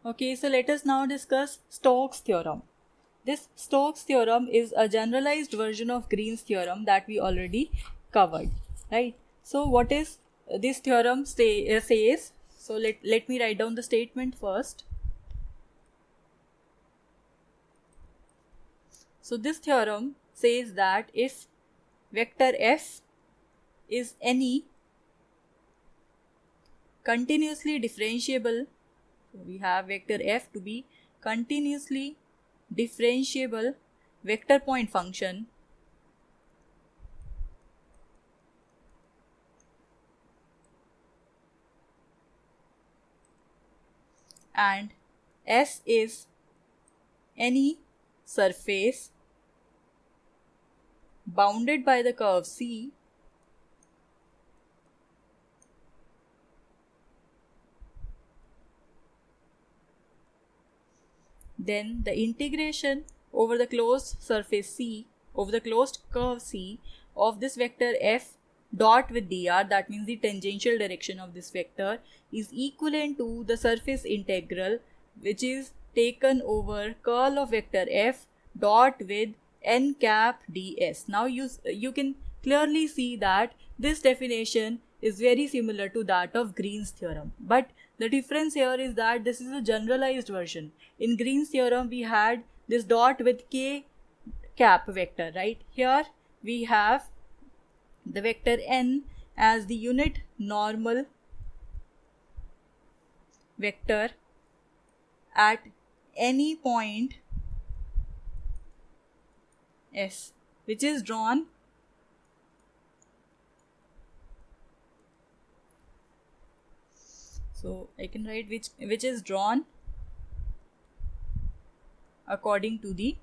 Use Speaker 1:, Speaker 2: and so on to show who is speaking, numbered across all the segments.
Speaker 1: Okay, so let us now discuss Stokes' theorem. This Stokes' theorem is a generalized version of Green's theorem that we already covered, right? So what is this theorem says? So let me write down the statement first. So this theorem says that if vector f is any continuously differentiable, so we have vector f to be continuously differentiable vector point function, and S is any surface bounded by the curve C, then the integration over the closed surface C, over the closed curve C of this vector f dot with dr, that means the tangential direction of this vector, is equivalent to the surface integral which is taken over curl of vector f dot with n cap ds. Now you can clearly see that this definition is very similar to that of Green's theorem, but the difference here is that this is a generalized version. In Green's theorem we had this dot with k cap vector, right? Here we have the vector n as the unit normal vector at any point S, which is drawn so I can write which is drawn according to the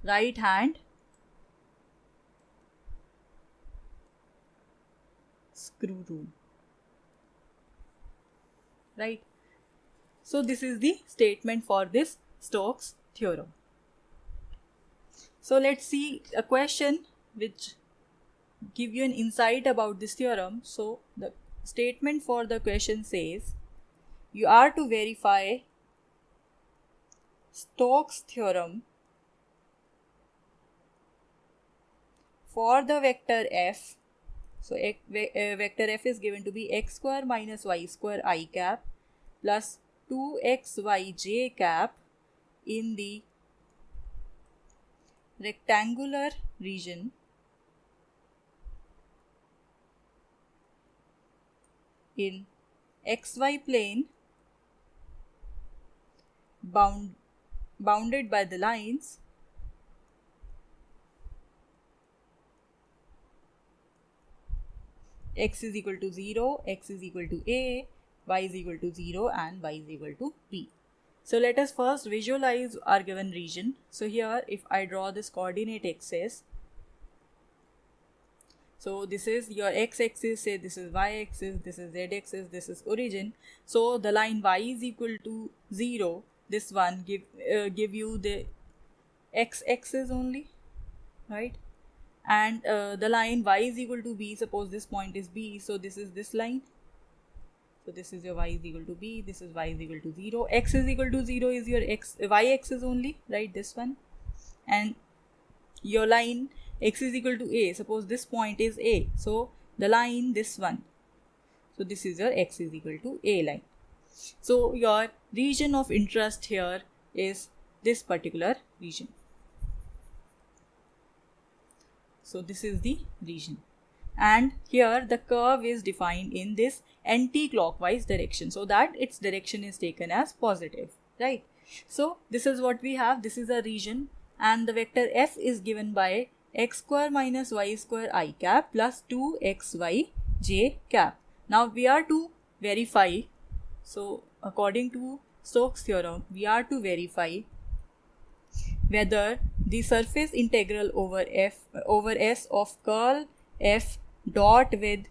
Speaker 1: right hand screw rule, right? So this is the statement for this Stokes theorem. So let's see a question which give you an insight about this theorem. So the statement for the question says you are to verify Stokes theorem for the vector f. So vector f is given to be x square minus y square I cap plus 2xyj cap in the rectangular region in xy plane bounded by the lines x is equal to 0, x is equal to a, y is equal to 0 and y is equal to b. So let us first visualize our given region. So here if I draw this coordinate axis, so this is your x-axis, say this is y-axis, this is z-axis, this is origin. So the line y is equal to 0, this one give you the x-axis only, right? And the line y is equal to b, suppose this point is b, so this is this line. So this is your y is equal to b, this is y is equal to 0, x is equal to 0 is your y-axis only, right, this one. And your line x is equal to a, suppose this point is a, so the line this one, so this is your x is equal to a line. So your region of interest here is this particular region. So this is the region, and here the curve is defined in this anti-clockwise direction, so that its direction is taken as positive, right? So this is what we have. This is a region and the vector f is given by x square minus y square I cap plus 2xyj cap. Now we are to verify, so according to Stokes theorem we are to verify whether the surface integral over S of curl f dot with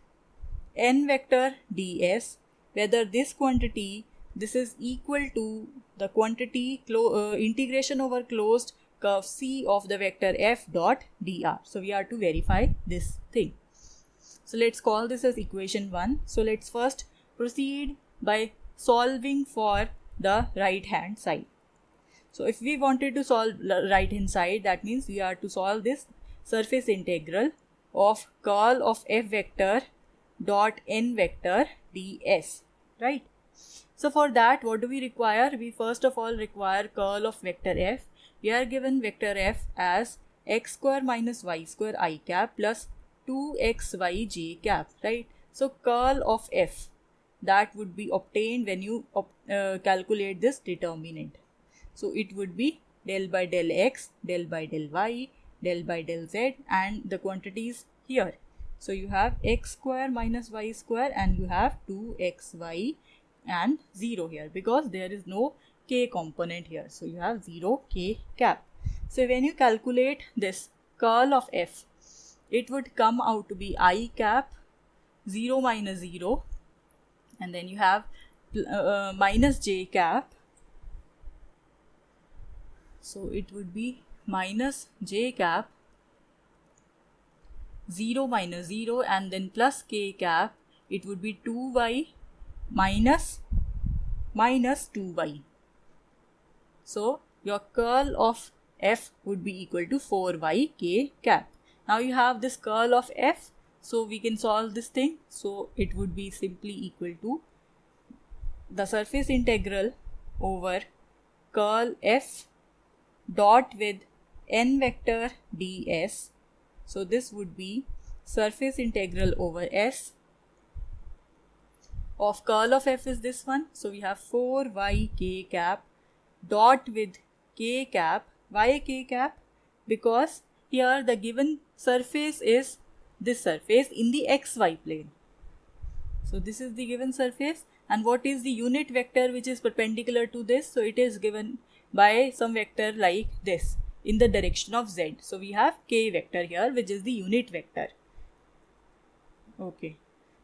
Speaker 1: n vector ds, whether this quantity, this is equal to the quantity integration over closed curve C of the vector f dot dr. So we are to verify this thing. So let's call this as equation 1. So let's first proceed by solving for the right hand side. So if we wanted to solve right hand side, that means we are to solve this surface integral of curl of f vector dot n vector ds, right? So for that, what do we require? We first of all require curl of vector f. We are given vector f as x square minus y square I cap plus 2xy j cap, right? So curl of f, that would be obtained when you calculate this determinant. So it would be del by del x, del by del y, del by del z, and the quantities here. So you have x square minus y square and you have 2xy and 0 here because there is no k component here. So you have 0 k cap. So when you calculate this curl of f, it would come out to be I cap 0 minus 0, and then you have minus j cap. So it would be minus j cap 0 minus 0 and then plus k cap. It would be 2y minus 2y. So your curl of f would be equal to 4y k cap. Now you have this curl of f, so we can solve this thing. So it would be simply equal to the surface integral over curl f dot with n vector ds. So this would be surface integral over s of curl of f is this one. So we have 4y k cap dot with k cap. Why k cap? Because here the given surface is this surface in the xy plane. So this is the given surface, and what is the unit vector which is perpendicular to this? So it is given by some vector like this in the direction of z. So we have k vector here, which is the unit vector. Okay.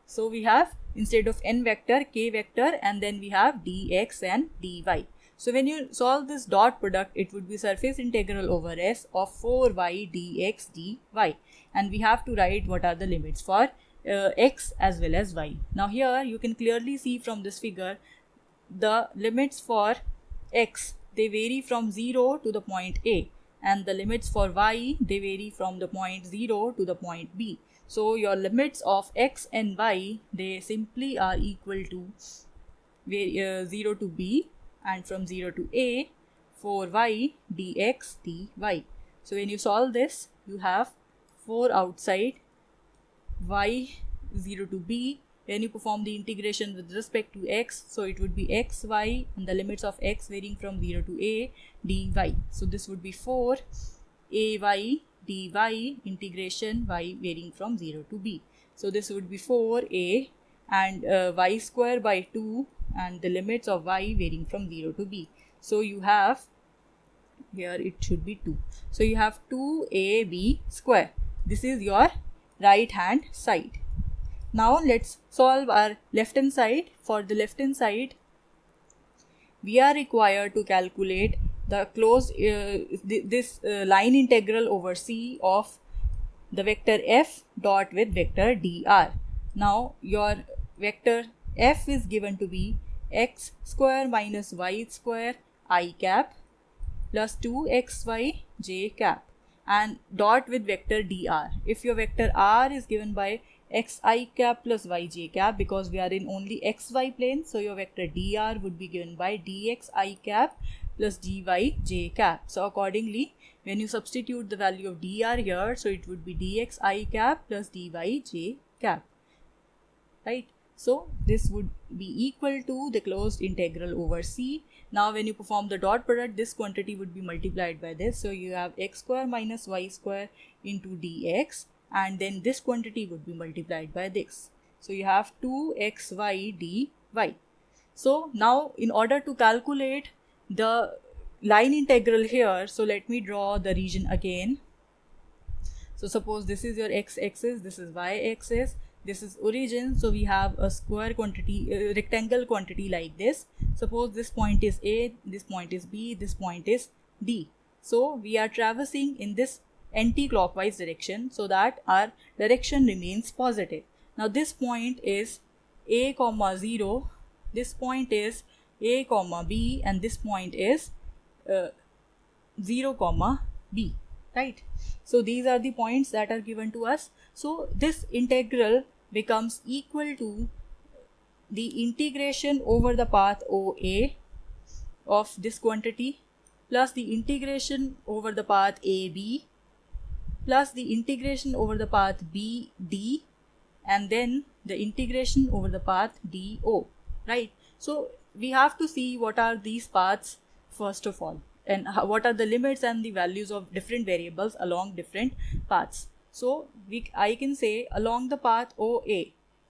Speaker 1: So we have, instead of n vector, k vector, and then we have dx and dy. So when you solve this dot product, it would be surface integral over s of 4y dx dy. And we have to write what are the limits for x as well as y. Now here you can clearly see from this figure the limits for x, they vary from 0 to the point A, and the limits for y, they vary from the point 0 to the point B. So your limits of x and y, they simply are equal to 0 to B and from 0 to A for y dx dy. So when you solve this, you have 4 outside, y 0 to B. When you perform the integration with respect to x, so it would be xy and the limits of x varying from 0 to A dy. So this would be 4 ay dy integration y varying from 0 to B. So this would be 4a and y square by 2 and the limits of y varying from 0 to B. So you have, here it should be 2. So you have 2ab square. This is your right hand side. Now let's solve our left hand side. For the left hand side, we are required to calculate the closed line integral over C of the vector f dot with vector dr. Now your vector f is given to be x square minus y square I cap plus 2xy j cap and dot with vector dr. If your vector r is given by xi cap plus yj cap, because we are in only xy plane, so your vector dr would be given by dxi cap plus dyj cap. So accordingly, when you substitute the value of dr here, so it would be dxi cap plus dyj cap, right? So this would be equal to the closed integral over C. Now when you perform the dot product, this quantity would be multiplied by this. So you have x square minus y square into dx, and then this quantity would be multiplied by this. So you have 2xy dy. So now in order to calculate the line integral here, so let me draw the region again. So suppose this is your x-axis, this is y-axis, this is origin. So we have a square quantity, rectangle quantity like this. Suppose this point is A, this point is B, this point is D. So we are traversing in this anti-clockwise direction so that our direction remains positive. Now this point is a comma 0, this point is a comma b, and this point is 0 comma b, right? So these are the points that are given to us. So this integral becomes equal to the integration over the path OA of this quantity plus the integration over the path AB plus the integration over the path BD and then the integration over the path DO, right? So we have to see what are these paths first of all, and what are the limits and the values of different variables along different paths. So I can say along the path OA,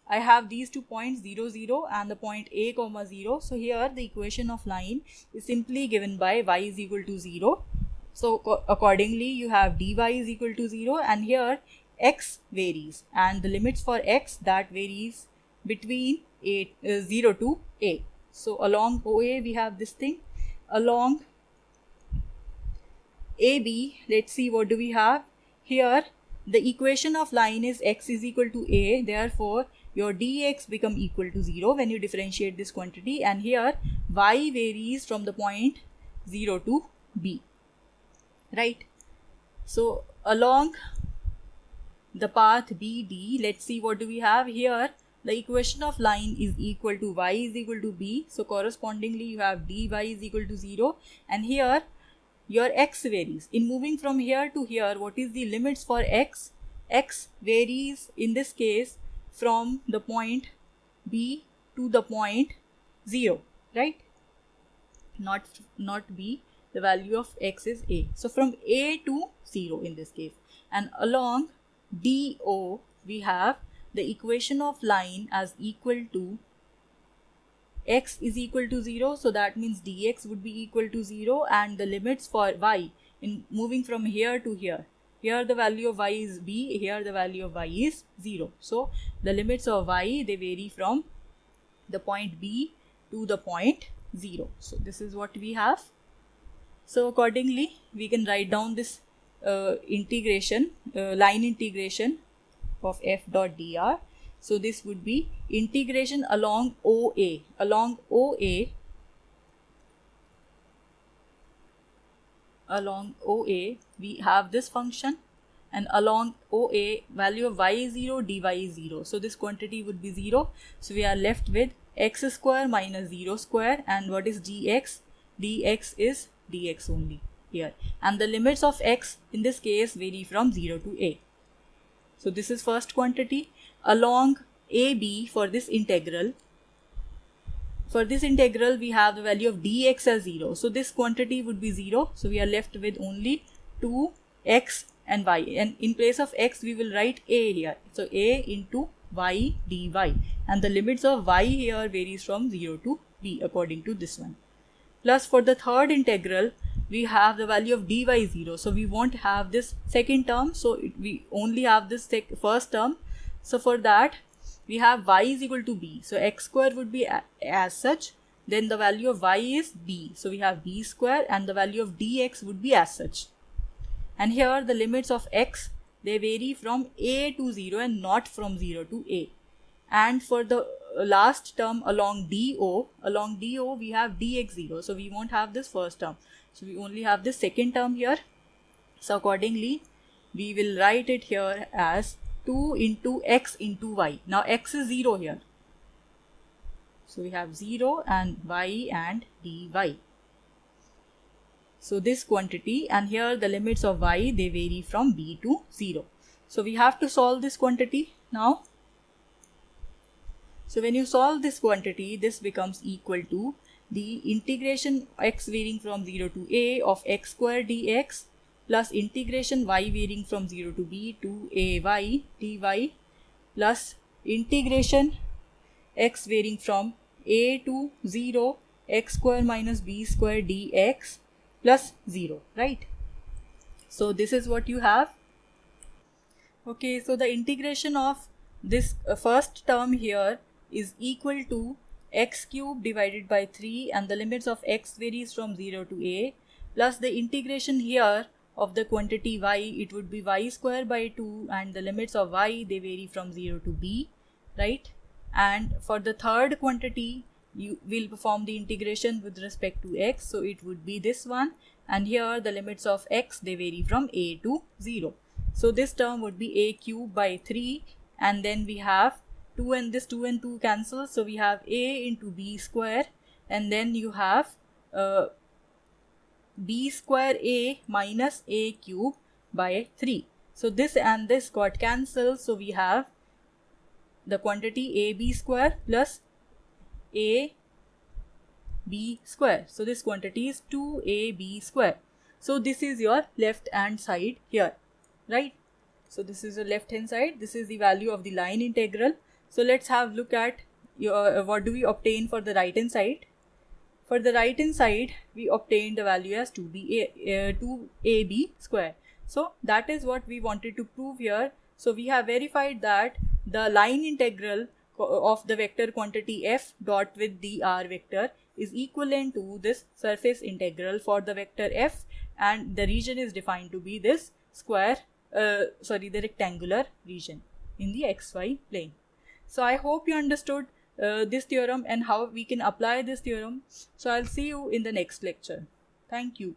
Speaker 1: I have these 2 points 0, 0 and the point a comma 0. So here the equation of line is simply given by y is equal to 0. So accordingly you have dy is equal to 0, and here x varies, and the limits for x that varies between 0 to a. So along OA we have this thing. Along AB, let's see what do we have. Here the equation of line is x is equal to a, therefore your dx become equal to 0 when you differentiate this quantity, and here y varies from the point 0 to b, right? So along the path BD, let's see what do we have here. The equation of line is equal to y is equal to b, so correspondingly you have dy is equal to 0, and here your x varies. In moving from here to here, what is the limits for x? X varies in this case from the point B to the point 0, right? Not B, the value of x is a. So from a to 0 in this case. And along DO, we have the equation of line as equal to x is equal to 0, so that means dx would be equal to 0, and the limits for y in moving from here to here. Here the value of y is b, here the value of y is 0. So the limits of y, they vary from the point b to the point 0. So this is what we have. So accordingly we can write down this integration, line integration of f dot dr. So this would be integration along OA. Along OA we have this function, and along OA value of y is 0, dy is 0. So this quantity would be 0. So we are left with x square minus 0 square, and what is dx? Dx is dx only here, and the limits of x in this case vary from 0 to a. So this is first quantity. Along AB for this integral, we have the value of dx as 0. So this quantity would be 0. So we are left with only 2x and y, and in place of x we will write a here. So a into y dy, and the limits of y here varies from 0 to b according to this one. Plus for the third integral we have the value of dy 0. So we won't have this second term, so we only have this first term. So for that we have y is equal to b. So x square would be as such. Then the value of y is b. So we have b square, and the value of dx would be as such. And here the limits of x, they vary from a to 0 and not from 0 to a. And for the last term along DO we have dx 0. So we won't have this first term. So we only have this second term here. So accordingly we will write it here as 2 into x into y. Now x is 0 here. So we have 0 and y and dy. So this quantity, and here the limits of y, they vary from b to 0. So we have to solve this quantity now. So when you solve this quantity, this becomes equal to the integration x varying from 0 to a of x square dx plus integration y varying from 0 to b to a y dy plus integration x varying from a to 0 x square minus b square dx plus 0, right? So this is what you have. Okay, so the integration of this first term here is equal to x cube divided by 3, and the limits of x varies from 0 to a, plus the integration here of the quantity y, it would be y square by 2, and the limits of y, they vary from 0 to b, right? and for the third quantity you will perform the integration with respect to x, so it would be this one, and here the limits of x, they vary from a to 0. So this term would be a cube by 3, and then we have 2 and this 2 and 2 cancel, so we have a into b square, and then you have b square a minus a cube by 3. So this and this got cancelled, so we have the quantity ab square plus a b square. So this quantity is 2ab square. So this is your left hand side here, right? So this is the left hand side, this is the value of the line integral. So let's have a look at what do we obtain for the right hand side. For the right hand side, we obtain the value as 2ab square. So that is what we wanted to prove here. So we have verified that the line integral of the vector quantity f dot with the r vector is equivalent to this surface integral for the vector f, and the region is defined to be this the rectangular region in the xy plane. So I hope you understood this theorem and how we can apply this theorem. So I'll see you in the next lecture. Thank you.